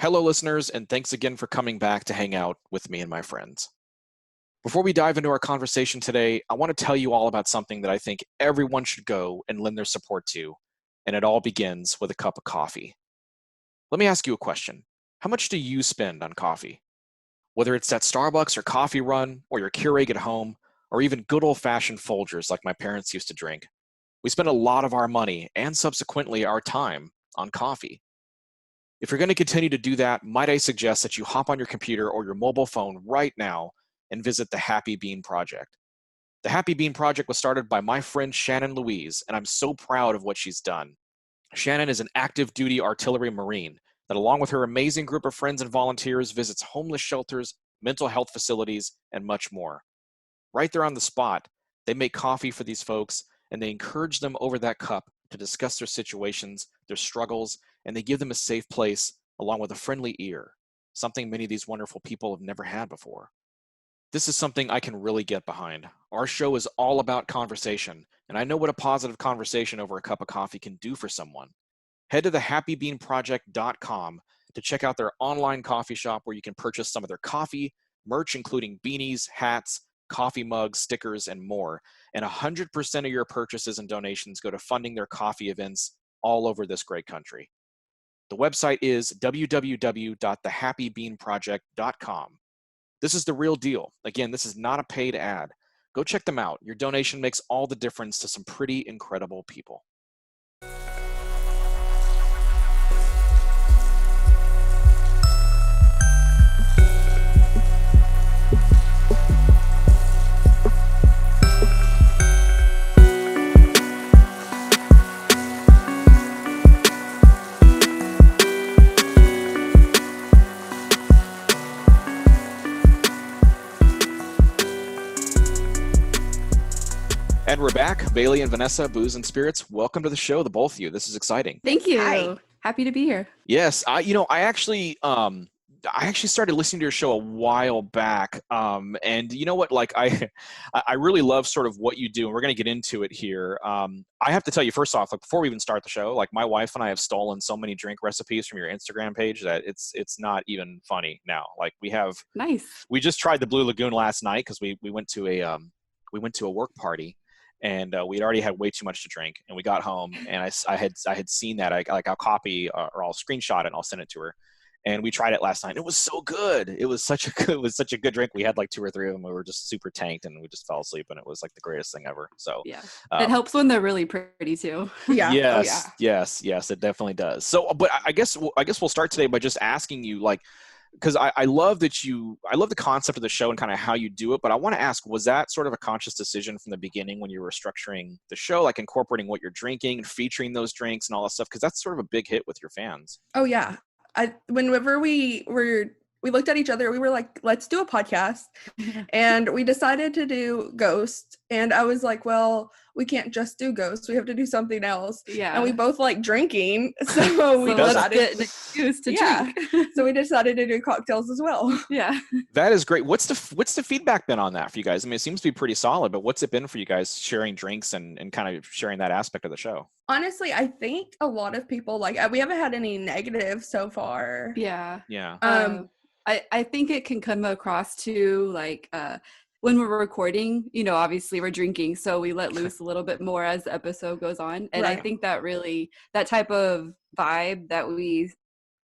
Hello, listeners, and thanks again for coming back to hang out with me and my friends. Before we dive into our conversation today, I want to tell you all about something that I think everyone should go and lend their support to, and it all begins with a cup of coffee. Let me ask you a question. How much do you spend on coffee? Whether it's that Starbucks or coffee run, or your Keurig at home, or even good old-fashioned Folgers like my parents used to drink, we spend a lot of our money and subsequently our time on coffee. If you're going to continue to do that, might I suggest that you hop on your computer or your mobile phone right now and visit the Happy Bean Project. The Happy Bean Project was started by my friend Shannon Louise, and I'm so proud of what she's done. Shannon is an active duty artillery Marine that, along with her amazing group of friends and volunteers, visits homeless shelters, mental health facilities, and much more. Right there on the spot, they make coffee for these folks, and they encourage them over that cup to discuss their situations, their struggles, and they give them a safe place along with a friendly ear, something many of these wonderful people have never had before. This is something I can really get behind. Our show is all about conversation, and I know what a positive conversation over a cup of coffee can do for someone. Head to thehappybeanproject.com to check out their online coffee shop where you can purchase some of their coffee, merch including beanies, hats, coffee mugs, stickers, and more. And 100% of your purchases and donations go to funding their coffee events all over this great country. The website is www.thehappybeanproject.com. This is the real deal. Again, this is not a paid ad. Go check them out. Your donation makes all the difference to some pretty incredible people. And we're back. Bailie and Vanessa, Booze and Spirits. Welcome to the show, the both of you. This is exciting. Thank you. Hi. Happy to be here. Yes, I actually started listening to your show a while back, and you know what? Like I really love sort of what you do, and we're going to get into it here. I have to tell you first off, like before we even start the show, like my wife and I have stolen so many drink recipes from your Instagram page that it's not even funny now. Like we just tried the Blue Lagoon last night because we went to a work party. And we had already had way too much to drink, and we got home, and I had seen that. I'll copy or I'll screenshot it and I'll send it to her. And we tried it last night. It was so good. It was such a good drink. We had like 2 or 3 of them. We were just super tanked, and we just fell asleep, and it was like the greatest thing ever. So yeah, it helps when they're really pretty too. Yeah. Yes, yes, it definitely does. So, but I guess we'll start today by just asking you, like, because I love the concept of the show and kind of how you do it, but I want to ask, was that sort of a conscious decision from the beginning when you were structuring the show, like incorporating what you're drinking and featuring those drinks and all that stuff? Because that's sort of a big hit with your fans. Oh yeah. Whenever we looked at each other, we were like, let's do a podcast. And we decided to do Ghost. And I was like, well, we can't just do Ghost. We have to do something else. Yeah. And we both like drinking. So we decided get an excuse to drink. So we decided to do cocktails as well. Yeah. That is great. What's the feedback been on that for you guys? I mean, it seems to be pretty solid, but what's it been for you guys sharing drinks and kind of sharing that aspect of the show? Honestly, I think a lot of people we haven't had any negative so far. Yeah. Yeah. I think it can come across to like when we're recording, obviously we're drinking, so we let loose a little bit more as the episode goes on. And Right. I think that really, that type of vibe that we,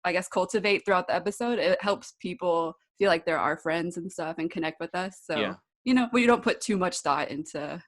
I guess, cultivate throughout the episode, it helps people feel like they're our friends and stuff and connect with us. So, we don't put too much thought into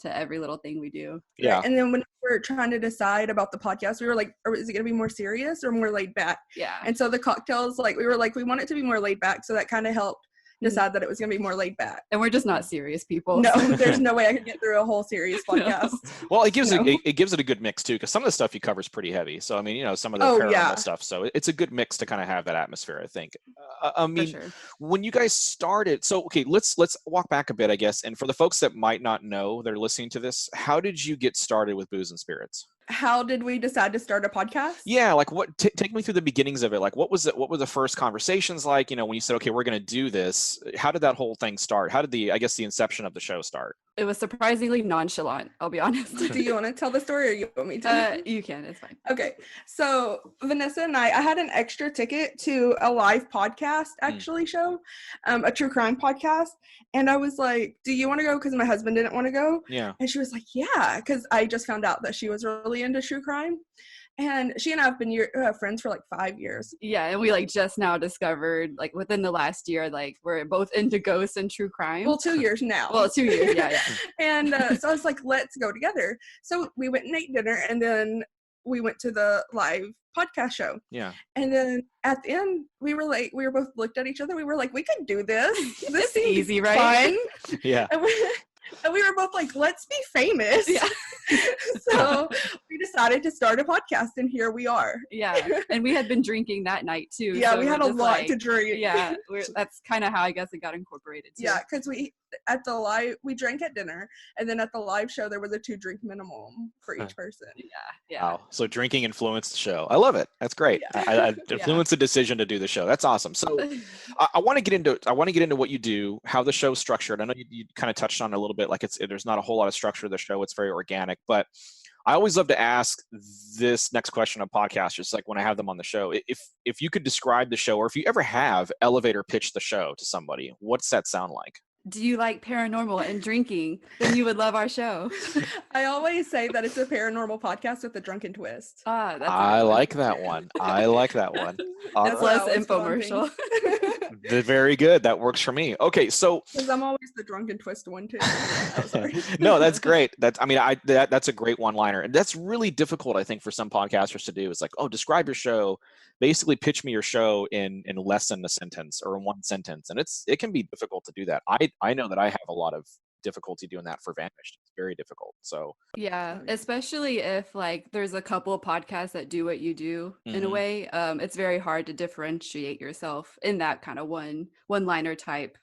every little thing we do. Yeah. Right. And then when we were trying to decide about the podcast, we were like, is it going to be more serious or more laid back? Yeah. And so the cocktails, we were like, we want it to be more laid back. So that kind of helped decide that it was going to be more laid back. And we're just not serious people. No, there's no way I could get through a whole serious podcast. No. Well, it gives it a good mix too, because some of the stuff you cover is pretty heavy. So I mean, some of the paranormal stuff. So it's a good mix to kind of have that atmosphere, I think. I mean, sure. When you guys started, so okay, let's walk back a bit, I guess. And for the folks that might not know, they're listening to this, how did you get started with Booze and Spirits? how did we decide to start a podcast? Yeah, like take me through the beginnings of it. Like what were the first conversations like, when you said, okay, we're going to do this? How did that whole thing start? How did the inception of the show start? It was surprisingly nonchalant, I'll be honest. Do you want to tell the story or you want me to? You can, it's fine. Okay. So Vanessa and I had an extra ticket to a live podcast show, a true crime podcast. And I was like, do you want to go? Because my husband didn't want to go. Yeah. And she was like, yeah, because I just found out that she was really into true crime. And she and I have been friends for like 5 years. Yeah, and we like just now discovered, like within the last year, like we're both into ghosts and true crime. Well, 2 years now. Well, 2 years, yeah. And so I was like, let's go together. So we went and ate dinner, and then we went to the live podcast show. Yeah. And then at the end, we were both looked at each other. We were like, we could do this. This seems easy, right? Fun. Yeah. And we were both like, let's be famous. Yeah. So we decided to start a podcast, and here we are. Yeah. And we had been drinking that night too. Yeah, so we had a lot to drink. Yeah. That's kind of how I guess it got incorporated too. Yeah, because we drank at dinner, and then at the live show there was a 2-drink minimum for each person. Yeah. Wow. So drinking influenced the show. I love it. That's great. Yeah. I influenced the decision to do the show. That's awesome. So I want to get into what you do, how the show's structured. I know you kind of touched on it a little bit, like there's not a whole lot of structure to the show. It's very organic, but I always love to ask this next question of podcasters, like when I have them on the show. If you could describe the show, or if you ever have elevator pitched the show to somebody, what's that sound like? Do you like paranormal and drinking? Then you would love our show. I always say that it's a paranormal podcast with a drunken twist. I like that one. I like that one. That's less infomercial. Very good. That works for me. Okay, so because I'm always the drunken twist one too. Oh, sorry. No, that's great. That's a great one-liner, and that's really difficult, I think, for some podcasters to do. It's like, oh, describe your show. Basically, pitch me your show in less than a sentence or in one sentence, and it can be difficult to do that. I know that I have a lot of difficulty doing that for Vanished. It's very difficult. So yeah, especially if like there's a couple of podcasts that do what you do in a way. It's very hard to differentiate yourself in that kind of one-liner type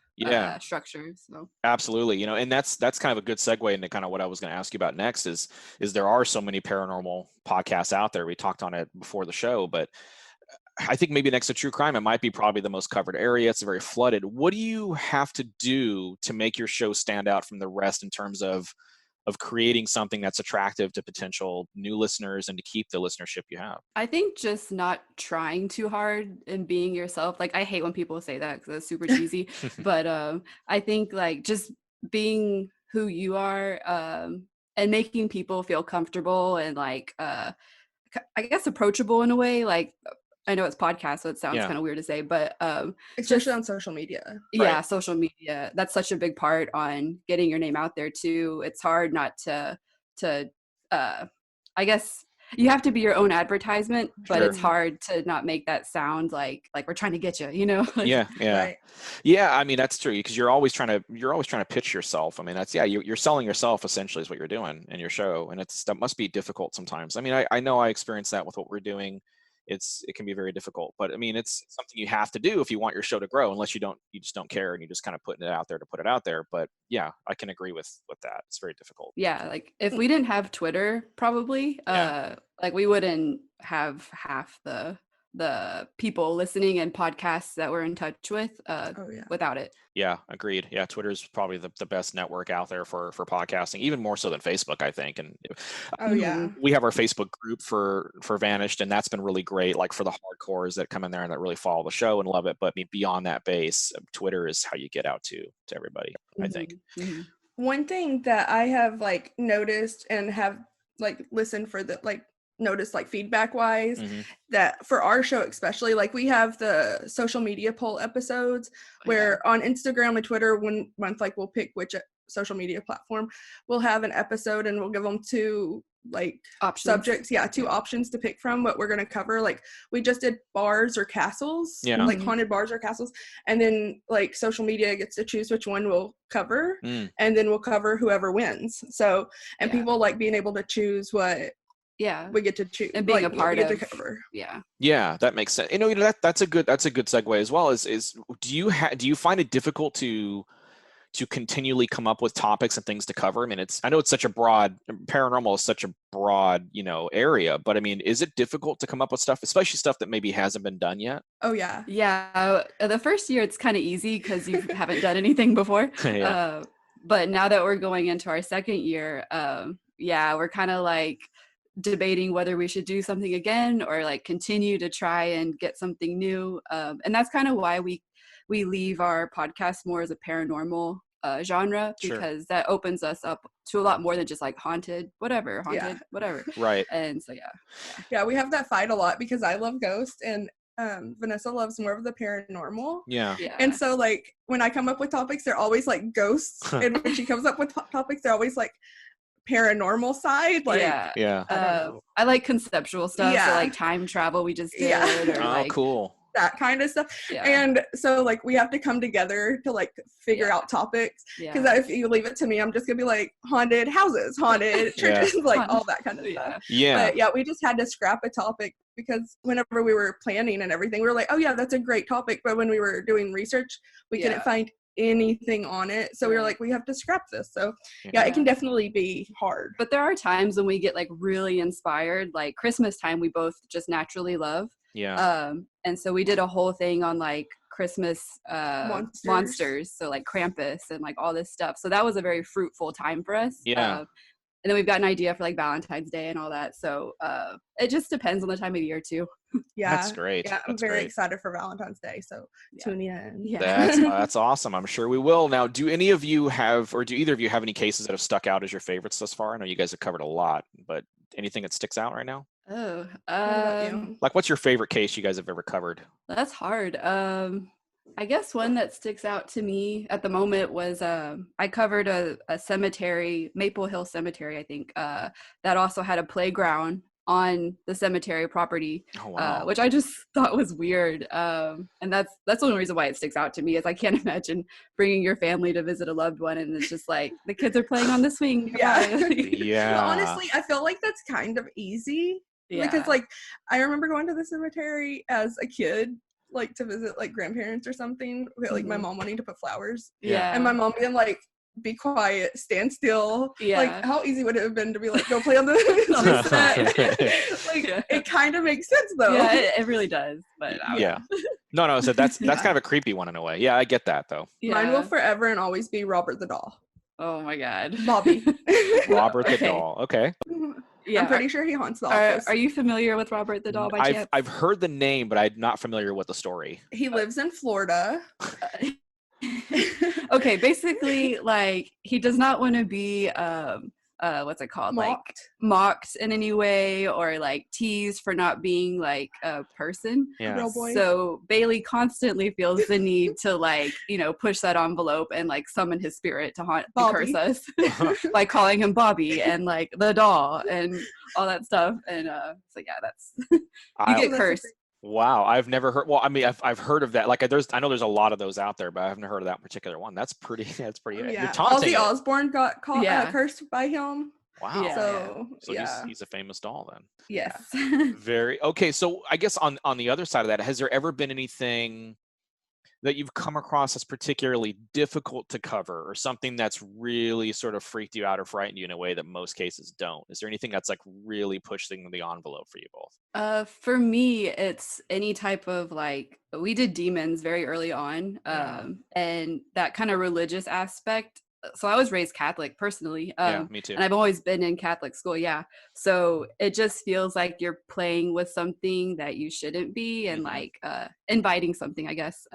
structure. So absolutely, and that's kind of a good segue into kind of what I was going to ask you about next. Is there are so many paranormal podcasts out there. We talked on it before the show, but I think maybe next to true crime, it might be probably the most covered area. It's very flooded. What do you have to do to make your show stand out from the rest in terms of creating something that's attractive to potential new listeners and to keep the listenership you have? I think just not trying too hard and being yourself. Like I hate when people say that because it's super cheesy, but I think like just being who you are and making people feel comfortable and like I guess approachable in a way. Like I know it's podcast, so it sounds kind of weird to say, but especially on social media. Yeah, right. Social media. That's such a big part on getting your name out there too. It's hard not to I guess you have to be your own advertisement, but it's hard to not make that sound like we're trying to get you, Like, yeah. Right. Yeah, I mean that's true because you're always trying to pitch yourself. I mean that's you're selling yourself essentially is what you're doing in your show, and that must be difficult sometimes. I mean I know I experienced that with what we're doing. It can be very difficult, but I mean it's something you have to do if you want your show to grow, unless you just don't care and you just kind of putting it out there to put it out there. But yeah, I can agree with that. It's very difficult. Yeah, like if we didn't have Twitter, probably like we wouldn't have half the people listening and podcasts that we're in touch with without it. Yeah, agreed. Yeah, Twitter is probably the best network out there for podcasting, even more so than Facebook, I think. And we have our Facebook group for Vanished, and that's been really great, like for the hardcores that come in there and that really follow the show and love it. But I mean, beyond that base, Twitter is how you get out to everybody, I think. Mm-hmm. One thing that I have like noticed and have like listened for the like noticed like feedback wise that for our show especially, like we have the social media poll episodes where on Instagram and Twitter 1 month like we'll pick which social media platform we'll have an episode and we'll give them two like subjects, 2 options to pick from what we're going to cover. Like we just did bars or castles, like haunted bars or castles, and then like social media gets to choose which one we'll cover, and then we'll cover whoever wins. So people like being able to choose what we get to choose and being a part of to cover. That makes sense. That's a good segue as well. Is do you find it difficult to to continually come up with topics and things to cover? I mean, I know it's such a broad, paranormal is such a broad, area, but I mean, is it difficult to come up with stuff, especially stuff that maybe hasn't been done yet? Oh yeah. Yeah. The first year it's kind of easy because you haven't done anything before. Yeah. But now that we're going into our second year, we're kind of like debating whether we should do something again or like continue to try and get something new. And that's kind of why we leave our podcast more as a paranormal genre, because that opens us up to a lot more than just like haunted, whatever. Right. And so yeah, we have that fight a lot because I love ghosts and Vanessa loves more of the paranormal. Yeah. And so like when I come up with topics, they're always like ghosts, and when she comes up with topics, they're always like paranormal side. Like I like conceptual stuff. So like time travel we just did, or like cool. that kind of stuff. And so like we have to come together to like figure out topics, because if you leave it to me, I'm just gonna be like haunted houses, haunted churches, like all that kind of stuff. But we just had to scrap a topic because whenever we were planning and everything, we were like, oh yeah, that's a great topic, but when we were doing research, we couldn't find anything on it, so we were like, we have to scrap this. So it can definitely be hard, but there are times when we get like really inspired. Like Christmas time we both just naturally love. And so we did a whole thing on like Christmas monsters, so like Krampus and like all this stuff. So that was a very fruitful time for us. And then we've got an idea for like Valentine's Day and all that. So it just depends on the time of year too. That's great. Yeah, I'm very excited for Valentine's Day. So tune in. That's awesome. I'm sure we will. Now, do either of you have any cases that have stuck out as your favorites thus far? I know you guys have covered a lot, but anything that sticks out right now? Like what's your favorite case you guys have ever covered? That's hard. I guess one that sticks out to me at the moment was I covered a cemetery, Maple Hill Cemetery, I think, that also had a playground on the cemetery property, which I just thought was weird. And that's the only reason why it sticks out to me, is I can't imagine bringing your family to visit a loved one and it's just like the kids are playing on the swing. But honestly, I feel like that's kind of easy. Because like I remember going to the cemetery as a kid, like to visit like grandparents or something, like my mom wanting to put flowers, and my mom being like, be quiet, stand still. Like how easy would it have been to be like, go play on the set? Like it kind of makes sense though. It really does. But no, so that's kind of a creepy one in a way. I get that though. Mine will forever and always be Robert the Doll. Oh my god. Bobby. Robert the Doll. Okay. I'm pretty sure he haunts the office. Are you familiar with Robert the Doll by chance? I've heard the name, but I'm not familiar with the story. He lives in Florida. Okay, basically, like he does not want to be what's it called, like mocked in any way, or like teased for not being like a person. Real boy. So Bailie constantly feels the need to like, push that envelope and like summon his spirit to haunt and curse us by calling him Bobby and like the doll and all that stuff. And so that's you get cursed. Wow, I've never heard. Well, I mean, I've heard of that. Like, I know there's a lot of those out there, but I haven't heard of that particular one. That's pretty. Yeah. You're taunting Ozzy Osbourne got cursed by him. Wow. So he's a famous doll then. Yes. Very okay. So I guess on the other side of that, has there ever been anything that you've come across that's particularly difficult to cover, or something that's really sort of freaked you out or frightened you in a way that most cases don't? Is there anything that's like really pushing the envelope for you both? For me, it's any type of like, we did demons very early on, and that kind of religious aspect. So I was raised Catholic personally. Me too. And I've always been in Catholic school. So it just feels like you're playing with something that you shouldn't be, and like inviting something, I guess.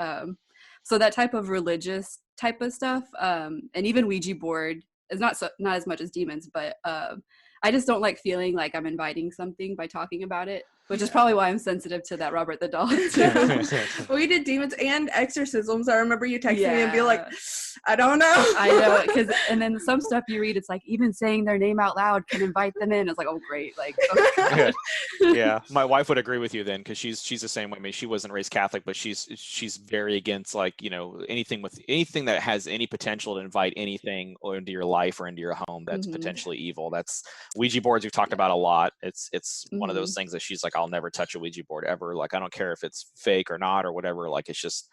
So that type of religious type of stuff, and even Ouija board is not as much as demons, but I just don't like feeling like I'm inviting something by talking about it, which is probably why I'm sensitive to that Robert the Doll too. We did demons and exorcisms. I remember you texting me and be like, I don't know. I know, and then some stuff you read, it's like even saying their name out loud can invite them in. It's like, oh great, like okay. Yeah, my wife would agree with you then, because she's the same way. I mean, she wasn't raised Catholic, but she's very against like anything that has any potential to invite anything into your life or into your home that's potentially evil. That's Ouija boards we've talked about a lot. It's one of those things that she's like, I'll never touch a Ouija board ever. Like, I don't care if it's fake or not or whatever. Like, it's just,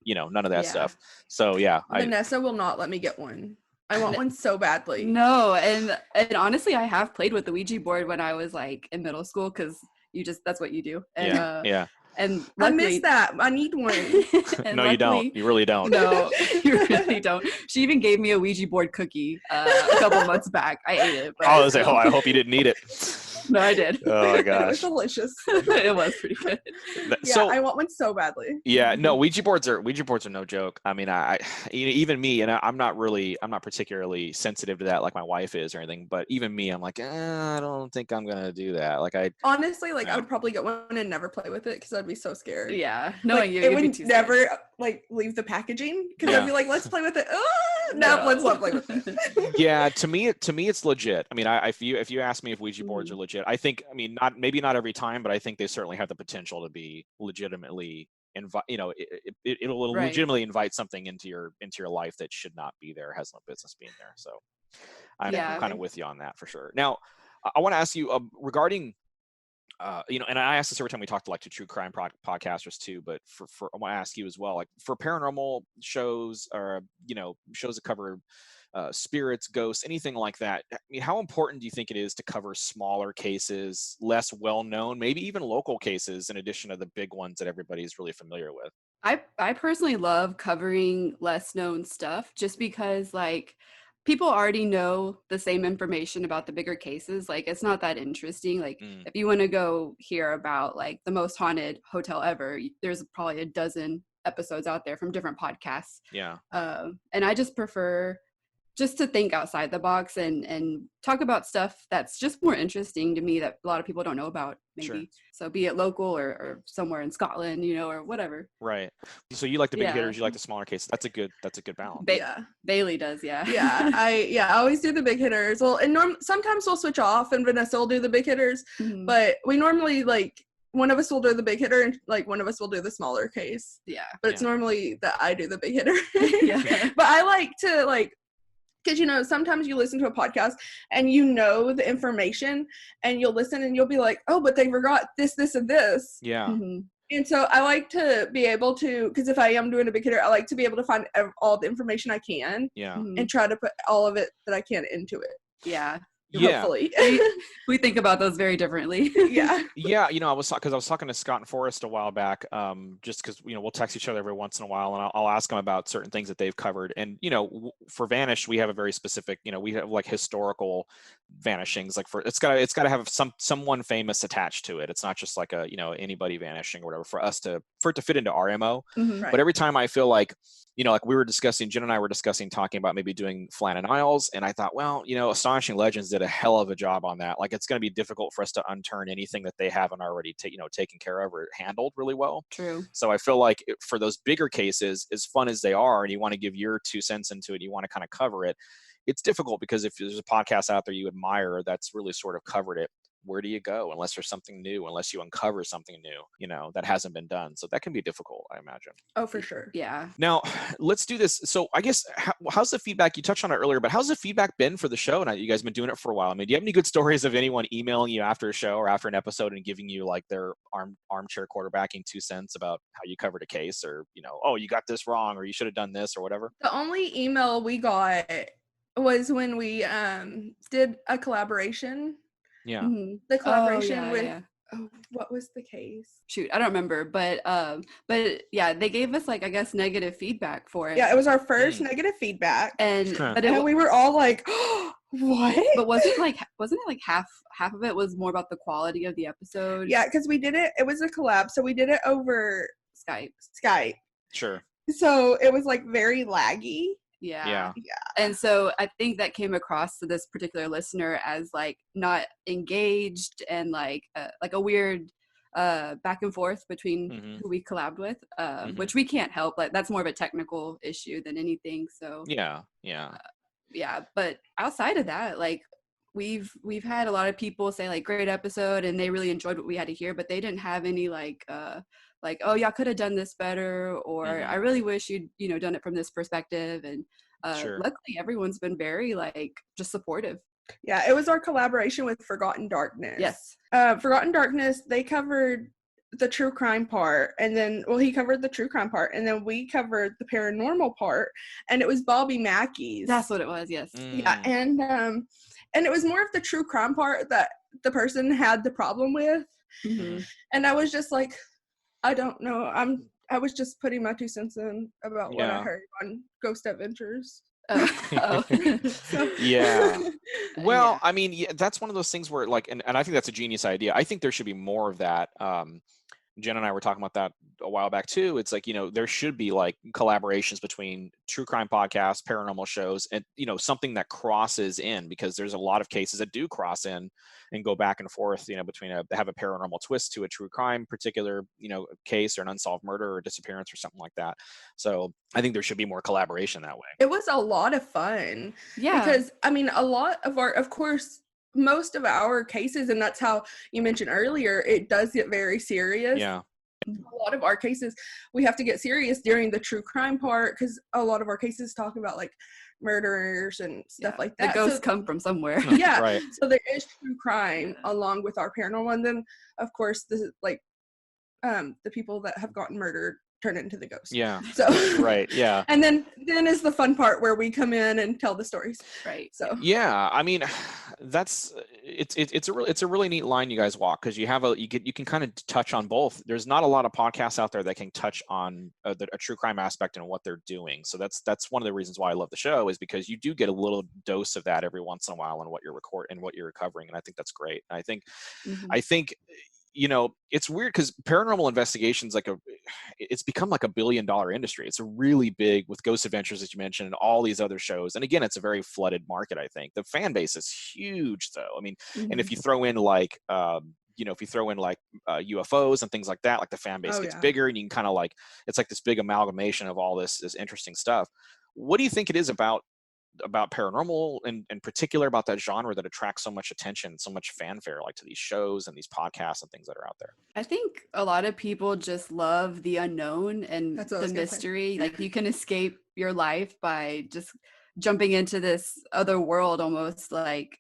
none of that stuff. So yeah, Vanessa will not let me get one. I want one so badly. No, and honestly, I have played with the Ouija board when I was like in middle school, because that's what you do. And yeah. And luckily, I miss that. I need one. No, you don't. You really don't. No, you really don't. She even gave me a Ouija board cookie a couple months back. I ate it. But I was like, I hope you didn't eat it. No, I did. Oh my gosh, it was delicious. It was pretty good. Yeah, so, I want one so badly. Yeah, no, Ouija boards are no joke. I mean, I even me, and I'm not particularly sensitive to that like my wife is or anything. But even me, I'm like, I don't think I'm gonna do that. Like I honestly, I would probably get one and never play with it because I'd be so scared. Yeah, knowing it would never leave the packaging because I'd be like, let's play with it. No, let's not play with it. Yeah, to me, it's legit. I mean, if you ask me if Ouija boards are legit, I think, maybe not every time, but I think they certainly have the potential to be legitimately it'll legitimately invite something into your life that should not be there, has no business being there. So I'm kind of with you on that for sure. Now, I want to ask you regarding and I ask this every time we talk to to true crime podcasters too, but for I want to ask you as well, like for paranormal shows or shows that cover spirits, ghosts, anything like that. I mean, how important do you think it is to cover smaller cases, less well-known, maybe even local cases, in addition to the big ones that everybody's really familiar with? I personally love covering less known stuff just because people already know the same information about the bigger cases. It's not that interesting. If you want to go hear about the most haunted hotel ever, there's probably a dozen episodes out there from different podcasts. Yeah. And I just prefer just to think outside the box and talk about stuff that's just more interesting to me that a lot of people don't know about, maybe. Sure. So be it local or somewhere in Scotland, or whatever. Right. So you like the big hitters, you like the smaller cases. That's a good balance. Bailey does, yeah. Yeah, I always do the big hitters. Well, and sometimes we'll switch off and Vanessa will do the big hitters, but we normally one of us will do the big hitter and one of us will do the smaller case. Yeah. But it's normally that I do the big hitter. Yeah. But I like to because sometimes you listen to a podcast and the information and you'll listen and you'll be like, oh, but they forgot this, this, and this. Yeah. Mm-hmm. And so I like to be able to, because if I am doing a big hitter, I like to be able to find all the information I can. Yeah. And try to put all of it that I can into it. Yeah. Hopefully. We think about those very differently. Yeah. Yeah. I was talking to Scott and Forrest a while back, just because, we'll text each other every once in a while and I'll ask them about certain things that they've covered. And, for Vanish, we have a very specific, we have historical vanishings. It's got to have someone famous attached to it. It's not just anybody vanishing or whatever for it to fit into our MO. Mm-hmm. Right. But every time I feel like we were discussing, Jen and I were talking about maybe doing Flannan Isles. And I thought, well, Astonishing Legends did a hell of a job on that. It's going to be difficult for us to unturn anything that they haven't already taken care of or handled really well. True. So I feel like for those bigger cases, as fun as they are, and you want to give your 2 cents into it, you want to kind of cover it. It's difficult because if there's a podcast out there you admire that's really sort of covered it, where do you go unless there's something new, unless you uncover something new, that hasn't been done. So that can be difficult, I imagine. Oh, for sure. Yeah. Now, let's do this. So I guess, how's the feedback? You touched on it earlier, but how's the feedback been for the show? Now, you guys have been doing it for a while. I mean, do you have any good stories of anyone emailing you after a show or after an episode and giving you their armchair quarterbacking 2 cents about how you covered a case, or, oh, you got this wrong, or you should have done this, or whatever? The only email we got was when we did a collaboration. Yeah. Mm-hmm. The collaboration with what was the case? Shoot, I don't remember, but yeah, they gave us I guess negative feedback for it. Yeah, it was our first negative feedback, and we were all like, oh, what? But wasn't it half of it was more about the quality of the episode? Yeah, because we did it. It was a collab, so we did it over Skype. Sure. So it was very laggy. Yeah. And so I think that came across to this particular listener as not engaged and a weird back and forth between who we collabed with, which we can't help. That's more of a technical issue than anything. So yeah. But outside of that, we've had a lot of people say great episode, and they really enjoyed what we had to hear, but they didn't have any oh, y'all could have done this better, or I really wish you'd done it from this perspective. And luckily everyone's been very just supportive. Yeah, it was our collaboration with Forgotten Darkness. Yes. Forgotten Darkness, they covered the true crime part, and then he covered the true crime part, and then we covered the paranormal part, and it was Bobby Mackey's. That's what it was. Yes. Yeah, and it was more of the true crime part that the person had the problem with, and I was just like, I don't know. I was just putting my 2 cents in about what I heard on Ghost Adventures. Oh. Yeah. Well, I mean, that's one of those things where like, and I think that's a genius idea. I think there should be more of that. Jen and I were talking about that a while back too. It's like, there should be like collaborations between true crime podcasts, paranormal shows, and, something that crosses in, because there's a lot of cases that do cross in and go back and forth, between have a paranormal twist to a true crime particular, case, or an unsolved murder or disappearance or something like that. So I think there should be more collaboration that way. It was a lot of fun. Yeah. Because I mean, a lot of of course, most of our cases, and that's how you mentioned earlier, it does get very serious. Yeah. A lot of our cases, we have to get serious during the true crime part, because a lot of our cases talk about like murderers and stuff like that. The ghosts come from somewhere. Yeah. Right. So there is true crime along with our paranormal, and then of course the people that have gotten murdered turn into the ghost. Yeah. So right. Yeah. And then is the fun part where we come in and tell the stories. Right. So yeah, I mean, it's a really neat line you guys walk, because you can kind of touch on both. There's not a lot of podcasts out there that can touch on a true crime aspect and what they're doing. So that's one of the reasons why I love the show, is because you do get a little dose of that every once in a while in what you're covering, and I think that's great. And I think it's weird because paranormal investigations, it's become like $1 billion industry. It's a really big, with Ghost Adventures, as you mentioned, and all these other shows. And again, it's a very flooded market. I think the fan base is huge, though. I mean, and if you throw in UFOs and things like that, like the fan base gets bigger, and you can kind of it's like this big amalgamation of all this interesting stuff. What do you think it is about paranormal, and in particular about that genre, that attracts so much attention, so much fanfare, like to these shows and these podcasts and things that are out there? I think a lot of people just love the unknown and the mystery. Like, you can escape your life by just jumping into this other world almost. Like,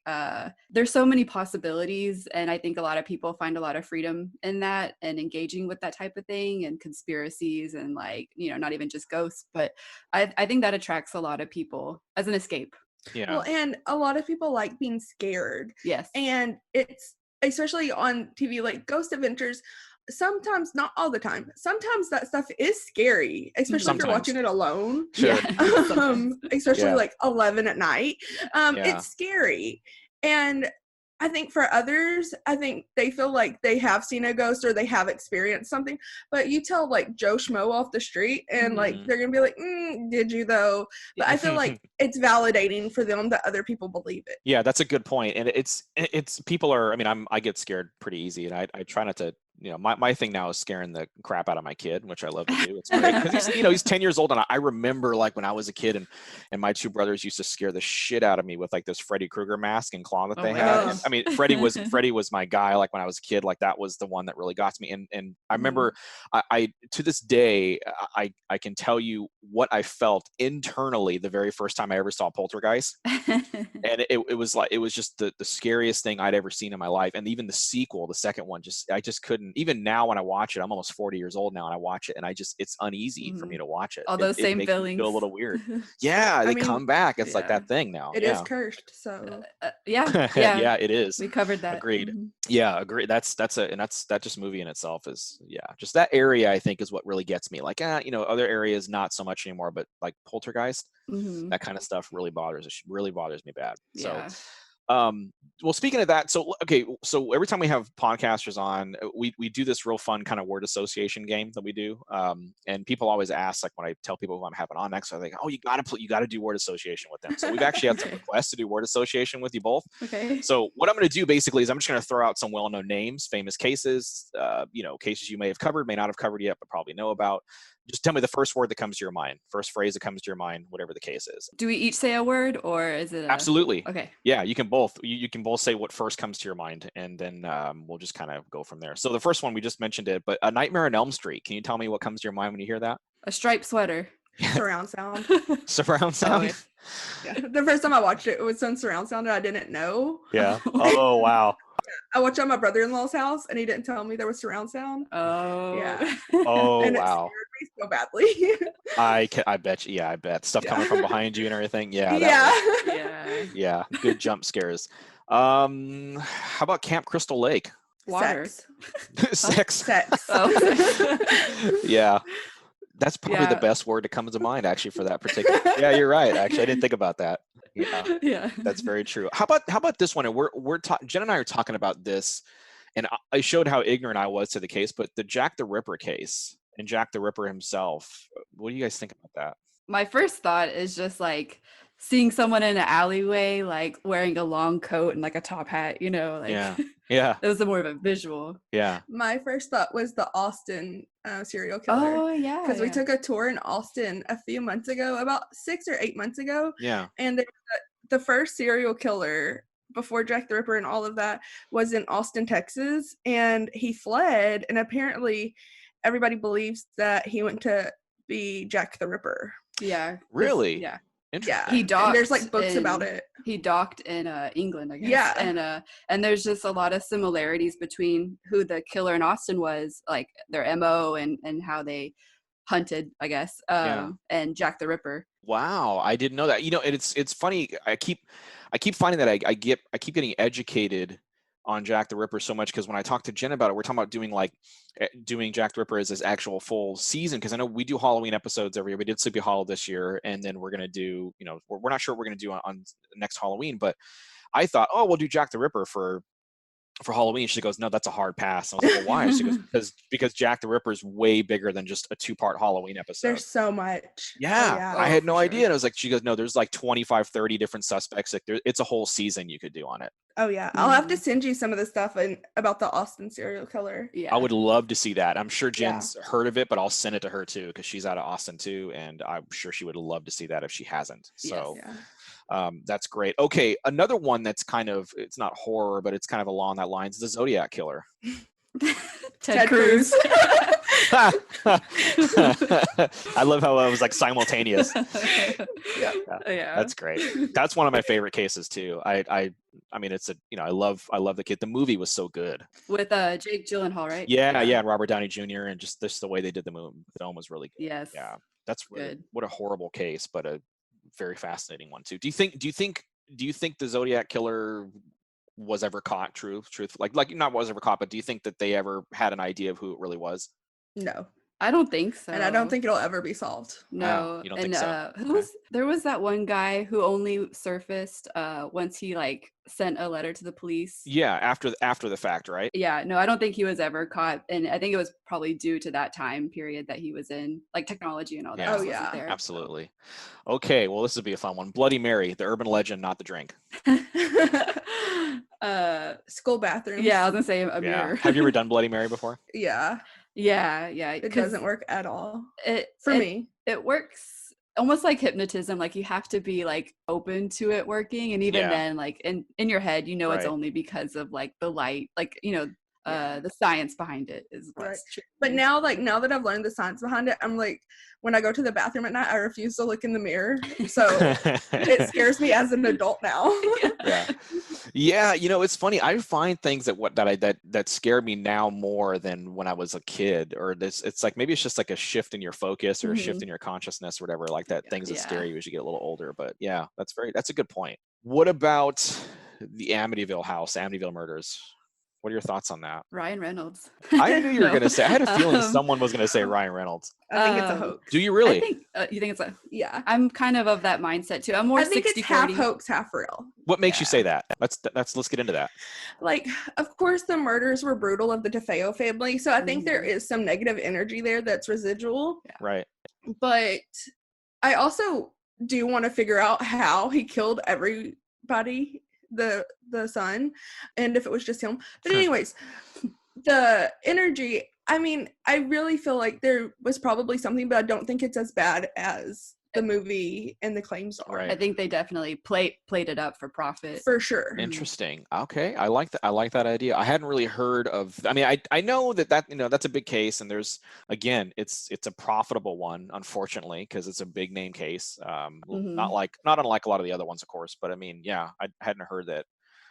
there's so many possibilities, and I think a lot of people find a lot of freedom in that, and engaging with that type of thing, and conspiracies, and not even just ghosts, but I think that attracts a lot of people as an escape. Yeah. Well, and a lot of people like being scared. Yes. And it's especially on TV, like Ghost Adventures, sometimes, not all the time, sometimes that stuff is scary, especially if you're watching it alone. Sure. Especially like 11 at night. It's scary. And I think for others, I think they feel like they have seen a ghost or they have experienced something. But you tell like Joe Schmo off the street, and like they're gonna be like, did you though? But I feel like it's validating for them that other people believe it. Yeah, that's a good point. And it's people are, I mean, I get scared pretty easy, and I try not to, my thing now is scaring the crap out of my kid, which I love to do. It's great because he's 10 years old, and I remember like when I was a kid, and my 2 brothers used to scare the shit out of me with like this Freddy Krueger mask and claw that they had. I mean, Freddy was my guy. Like when I was a kid, like that was the one that really got to me. And I remember I to this day, I can tell you what I felt internally the very first time I ever saw Poltergeist. And it was just the scariest thing I'd ever seen in my life. And even the sequel, the second one, I just couldn't. Even now when I watch it, I'm almost 40 years old now, and I watch it, and it's uneasy for me to watch it. All those same makes feelings. me feel a little weird. Yeah, they come back. It's like that thing now. It is cursed. So yeah. Yeah, it is. We covered that. Agreed. Yeah, agreed. That just movie in itself is, just that area I think is what really gets me. Like, other areas not so much anymore, but like Poltergeist, that kind of stuff really bothers me bad. Yeah. So well, speaking of that, so every time we have podcasters on, we do this real fun kind of word association game that we do, and people always ask, like when I tell people who I'm having on next, I think, oh, you got to do word association with them. So we've actually had some requests to do word association with you both. Okay. So what I'm going to do basically is I'm just going to throw out some well-known names, famous cases, cases you may have covered, may not have covered yet, but probably know about. Just tell me the first word that comes to your mind, first phrase that comes to your mind, whatever the case is. Do we each say a word, or is it Absolutely. Okay. Yeah, you can both say what first comes to your mind, and then we'll just kind of go from there. So the first one, we just mentioned it, but A Nightmare on Elm Street. Can you tell me what comes to your mind when you hear that? A striped sweater. Surround sound. Surround sound? Yeah. The first time I watched it, it was some surround sound that I didn't know. Yeah. Oh, wow. I watched it at my brother-in-law's house, and he didn't tell me there was surround sound. Oh. Yeah. Oh, And it wow. scared me so badly. I bet you. Yeah, I bet. Stuff coming from behind you and everything. Yeah. Yeah. Yeah. Good jump scares. How about Camp Crystal Lake? Water. Sex. Sex. Oh. Yeah. That's probably the Yeah. best word that comes to mind, actually, for that particular. Yeah, you're right. Actually, I didn't think about that. Yeah, Yeah. that's very true. How about this one? And Jen and I are talking about this, and I showed how ignorant I was to the case, but the Jack the Ripper case and Jack the Ripper himself. What do you guys think about that? My first thought is just like seeing someone in an alleyway, like wearing a long coat and like a top hat, like Yeah. it was more of a visual. Yeah. My first thought was the Austin serial killer. Oh, yeah. Because we took a tour in Austin a few months ago, about 6 or 8 months ago. Yeah. And the first serial killer before Jack the Ripper and all of that was in Austin, Texas. And he fled. And apparently everybody believes that he went to be Jack the Ripper. Yeah. Really? Yeah. Interesting. He docked. And there's like books about it. He docked in England, I guess. Yeah. And there's just a lot of similarities between who the killer in Austin was, like their MO and how they hunted, I guess, and Jack the Ripper. Wow, I didn't know that. It's funny. I keep finding that I keep getting educated on Jack the Ripper so much, because when I talk to Jen about it, we're talking about doing Jack the Ripper as his actual full season, because I know we do Halloween episodes every year. We did Sleepy Hollow this year, and then we're gonna do, we're not sure what we're gonna do on next Halloween, but I thought, oh, we'll do Jack the Ripper for Halloween. She goes, no, that's a hard pass. And I was like, well, why? She goes, because Jack the Ripper is way bigger than just a 2-part Halloween episode. There's so much. Yeah, oh, yeah. I had no idea. And I was like, she goes, no, there's like 25, 30 different suspects. Like it's a whole season you could do on it. Oh yeah, I'll have to send you some of the stuff about the Austin serial killer. Yeah, I would love to see that. I'm sure Jen's heard of it, but I'll send it to her too, because she's out of Austin too, and I'm sure she would love to see that if she hasn't. So that's great. Okay, another one that's it's not horror, but it's kind of along that lines, the Zodiac Killer. Ted Cruz. I love how it was like simultaneous. Yeah, that's great. That's one of my favorite cases too. I mean, it's I love the kid. The movie was so good with Jake Gyllenhaal, right? Yeah, and Robert Downey Jr. and just the way they did the film was really good. Yes. Yeah, that's really good. What a horrible case, but a very fascinating one too. Do you think the Zodiac Killer was ever caught? Truth, like not was ever caught, but do you think that they ever had an idea of who it really was? No, I don't think so. And I don't think it'll ever be solved. No. You don't think so? There was that one guy who only surfaced once he like sent a letter to the police. Yeah, after the fact, right? Yeah, no, I don't think he was ever caught, and I think it was probably due to that time period that he was in, like technology and all that. Oh yeah, there, absolutely. So. Okay, well, this would be a fun one. Bloody Mary, the urban legend, not the drink. School bathrooms. Yeah, I was gonna say a mirror. Have you ever done Bloody Mary before? Yeah. It doesn't work at all. For me. It works almost like hypnotism. Like you have to be like open to it working, and even then, like in your head, it's only because of like the light, like the science behind it is what's true. But now that I've learned the science behind it, I'm like, when I go to the bathroom at night, I refuse to look in the mirror. So it scares me as an adult now. Yeah, it's funny. I find things that scare me now more than when I was a kid, or it's like maybe it's just like a shift in your focus or a shift in your consciousness or whatever, like that. Things that scare you as you get a little older. But yeah, that's a good point. What about the Amityville murders? What are your thoughts on that? Ryan Reynolds. I knew you were going to say. I had a feeling someone was going to say Ryan Reynolds. I think it's a hoax. Do you really? I think, you think it's a? Yeah. I'm kind of that mindset too. I'm more 60-40. I think it's half hoax, half real. What makes you say that? Let's get into that. Like, of course, the murders were brutal of the DeFeo family, so I think there is some negative energy there that's residual. Yeah. Right. But I also do want to figure out how he killed everybody. The son, and if it was just him. But anyways, the energy, I mean, I really feel like there was probably something, but I don't think it's as bad as the movie and the claims are. Right. I think they definitely played it up for profit. For sure. Interesting. Okay. I like that idea. I hadn't really heard of, I mean, I know that that's a big case, and there's, again, it's a profitable one, unfortunately, because it's a big name case. Not unlike a lot of the other ones, of course, but I mean, yeah, I hadn't heard that.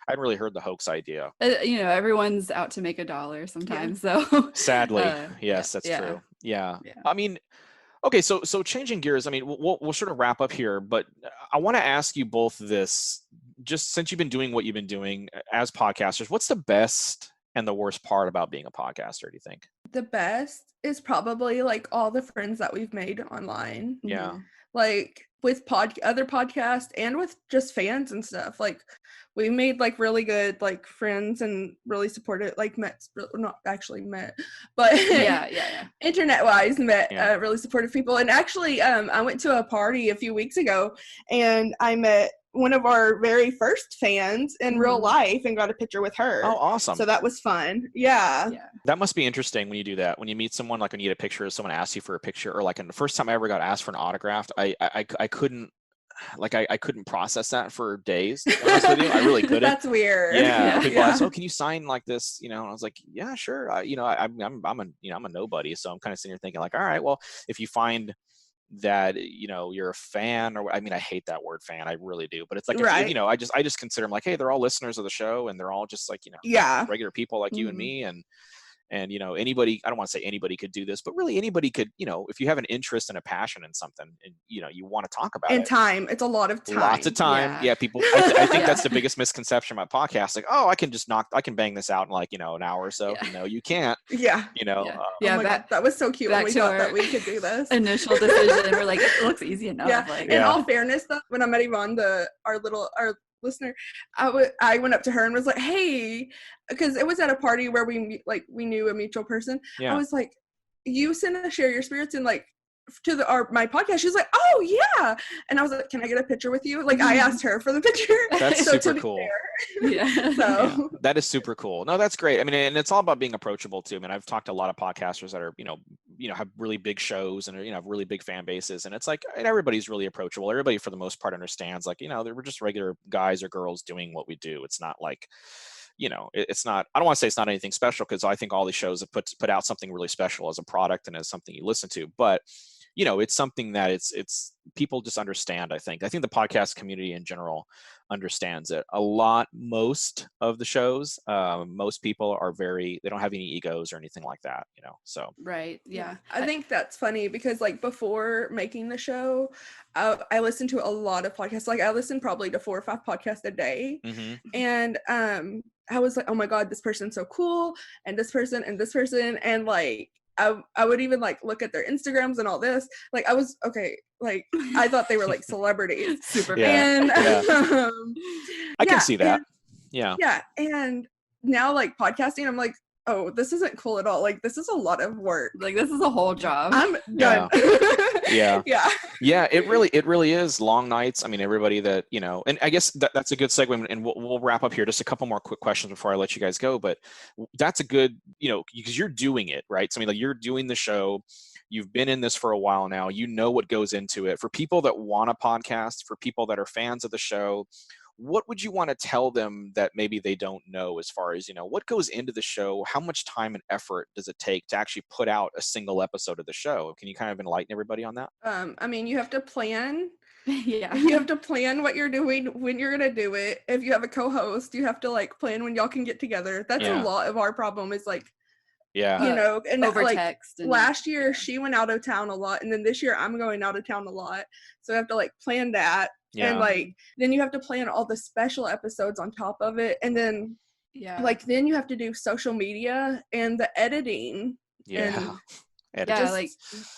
hadn't really heard the hoax idea. Everyone's out to make $1 sometimes. So sadly, yes, that's true. Yeah. I mean, okay, so changing gears. I mean, we'll sort of wrap up here, but I want to ask you both this. Just since you've been doing what you've been doing as podcasters, what's the best and the worst part about being a podcaster, do you think? The best is probably like all the friends that we've made online. Yeah. Like with other podcasts and with just fans and stuff. Like we made like really good like friends and really supported, like not actually met, but internet wise met really supportive people. And actually I went to a party a few weeks ago and I met one of our very first fans in real life and got a picture with her. Oh, awesome. So that was fun. Yeah. That must be interesting when you do that. When you meet someone, like when you get a picture, someone asks you for a picture, or like in the first time I ever got asked for an autograph, I couldn't, like I couldn't process that for days. To be honest with you. I really couldn't. That's weird. Yeah. People ask, "Oh, can you sign like this?" And I was like, "Yeah, sure." I'm a nobody, so I'm kind of sitting here thinking like, all right, well, if you find that you're a fan, or I mean, I hate that word fan, I really do, but it's like, if, I just consider them like, hey, they're all listeners of the show and they're all just like regular people like you and me, and anybody, I don't want to say anybody could do this, but really anybody could, if you have an interest and a passion in something and you want to talk about it. And time, it's a lot of time. Lots of time. Yeah, people, I think that's the biggest misconception about podcasts. Like, oh, I can bang this out in like, an hour or so. No, you can't. Yeah. That was so cute when we thought that we could do this. Initial decision, we're like, it looks easy enough. Yeah. In all fairness, though, when I met Yvonne, our listener, I went up to her and was like, hey, because it was at a party where we knew a mutual person. I was like, you send a Share Your Spirits and like to my podcast. She's like, oh yeah. And I was like, can I get a picture with you? Like I asked her for the picture. That's super cool. So that is super cool. No, that's great. I mean, and it's all about being approachable too. I mean, I've talked to a lot of podcasters that are, have really big shows and have really big fan bases. And it's like, everybody's really approachable. Everybody for the most part understands, like, we're just regular guys or girls doing what we do. It's not like, it's not, I don't want to say it's not anything special, because I think all these shows have put out something really special as a product and as something you listen to, but it's something that it's people just understand. I think the podcast community in general understands it a lot. Most of the shows, most people are they don't have any egos or anything like that, so. Right. Yeah. I think that's funny because like before making the show, I listened to a lot of podcasts. Like I listened probably to 4 or 5 podcasts a day. And I was like, oh my God, this person's so cool. And this person and this person. And like, I would even like look at their Instagrams and all this. Like I was like I thought they were like celebrities. Super fan. And I can see that. Yeah. And now like podcasting, I'm like, oh, this isn't cool at all. Like this is a lot of work. Like this is a whole job. I'm done. Yeah, it really is long nights. I mean, everybody that, and I guess that's a good segue, and we'll wrap up here. Just a couple more quick questions before I let you guys go, but that's a good, because you're doing it, right? So I mean, like you're doing the show, you've been in this for a while now, what goes into it. For people that want a podcast, for people that are fans of the show, what would you want to tell them that maybe they don't know, as far as, what goes into the show? How much time and effort does it take to actually put out a single episode of the show? Can you kind of enlighten everybody on that? I mean, you have to plan. Yeah. You have to plan what you're doing, when you're going to do it. If you have a co-host, you have to like plan when y'all can get together. That's a lot of our problem is like, and over like text. And, last year she went out of town a lot. And then this year I'm going out of town a lot. So I have to like plan that. Yeah. And like then you have to plan all the special episodes on top of it, and then then you have to do social media and the editing. Like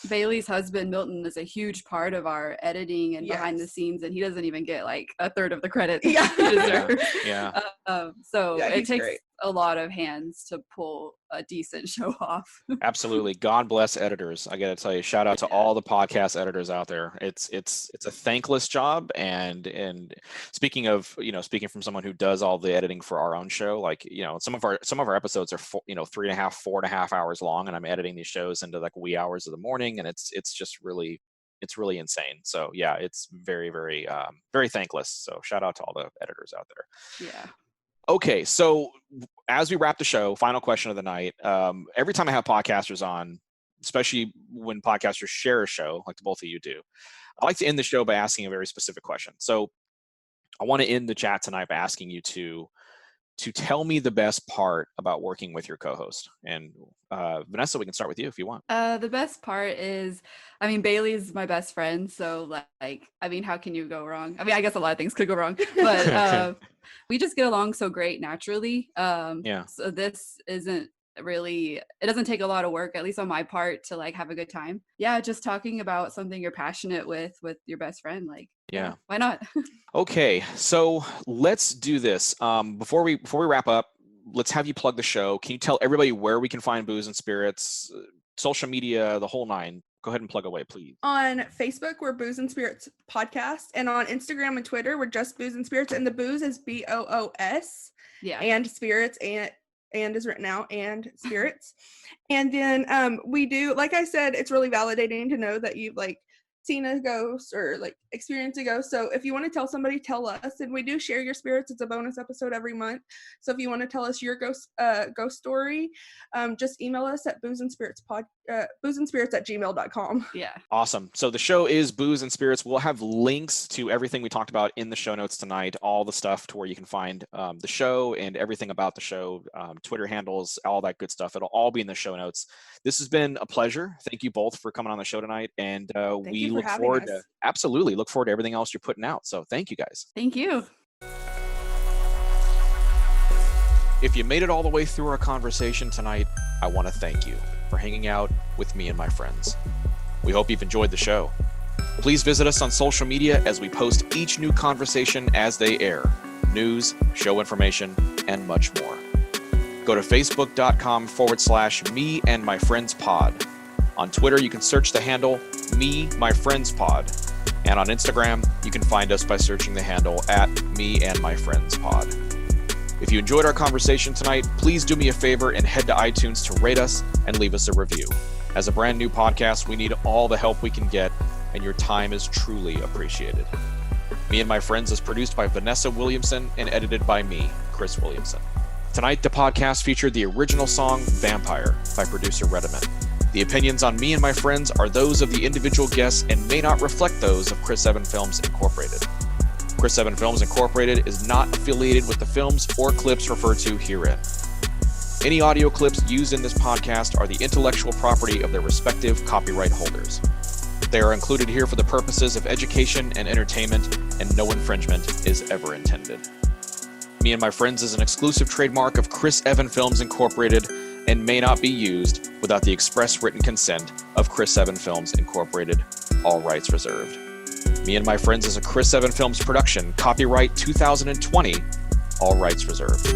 Bailey's husband Milton is a huge part of our editing and behind the scenes, and he doesn't even get like a third of the credit he deserves. So it takes a lot of hands to pull a decent show off. Absolutely. God bless editors. I gotta tell you, shout out to all the podcast editors out there. It's a thankless job, and speaking from someone who does all the editing for our own show, like some of our episodes are 4.5 hours long, and I'm editing these shows into like wee hours of the morning, and it's really insane. So yeah, it's very, very, very thankless. So shout out to all the editors out there. Yeah. Okay, so as we wrap the show, final question of the night. Every time I have podcasters on, especially when podcasters share a show, like the both of you do, I like to end the show by asking a very specific question. So I want to end the chat tonight by asking you to to tell me the best part about working with your co-host. And Vanessa, we can start with you if you want. The best part is, I mean, Bailey's my best friend, so like, I mean, how can you go wrong? I mean, I guess a lot of things could go wrong, but we just get along so great naturally. So this isn't really, it doesn't take a lot of work, at least on my part, to like have a good time. Yeah, just talking about something you're passionate with your best friend, like, yeah, why not? Okay, so let's do this. Before we wrap up, let's have you plug the show. Can you tell everybody where we can find Booze and Spirits, social media, the whole nine? Go ahead and plug away, please. On Facebook, we're Booze and Spirits Podcast. And on Instagram and Twitter, we're just Booze and Spirits. And the booze is BOOS. Yeah. And spirits and is written out, and spirits. And then we do, like I said, it's really validating to know that you've like seen a ghost or like experienced a ghost. So if you want to tell somebody, tell us. And we do share your spirits. It's a bonus episode every month. So if you want to tell us your ghost story, just email us at boozeandspirits@gmail.com. Yeah. Awesome. So the show is Booze and Spirits. We'll have links to everything we talked about in the show notes tonight, all the stuff to where you can find the show and everything about the show, Twitter handles, all that good stuff. It'll all be in the show notes. This has been a pleasure. Thank you both for coming on the show tonight. And we look forward to everything else you're putting out. So thank you guys. Thank you. If you made it all the way through our conversation tonight, I want to thank you for hanging out with me and my friends. We hope you've enjoyed the show. Please visit us on social media as we post each new conversation as they air, news, show information, and much more. Go to facebook.com/me and my friends pod. On Twitter, you can search the handle Me My Friends Pod. And on Instagram, you can find us by searching the handle @Me and My Friends Pod. If you enjoyed our conversation tonight, please do me a favor and head to iTunes to rate us and leave us a review. As a brand new podcast, we need all the help we can get, and your time is truly appreciated. Me and My Friends is produced by Vanessa Williamson and edited by me, Chris Williamson. Tonight, the podcast featured the original song Vampire by producer Rediman. The opinions on Me and My Friends are those of the individual guests and may not reflect those of Chris Evan Films Incorporated. Chris Evan Films Incorporated is not affiliated with the films or clips referred to herein. Any audio clips used in this podcast are the intellectual property of their respective copyright holders. They are included here for the purposes of education and entertainment, and no infringement is ever intended. Me and My Friends is an exclusive trademark of Chris Evan Films Incorporated and may not be used without the express written consent of Chris Evan Films Incorporated, all rights reserved. Me and My Friends is a Chris Evan Films production, copyright 2020, all rights reserved.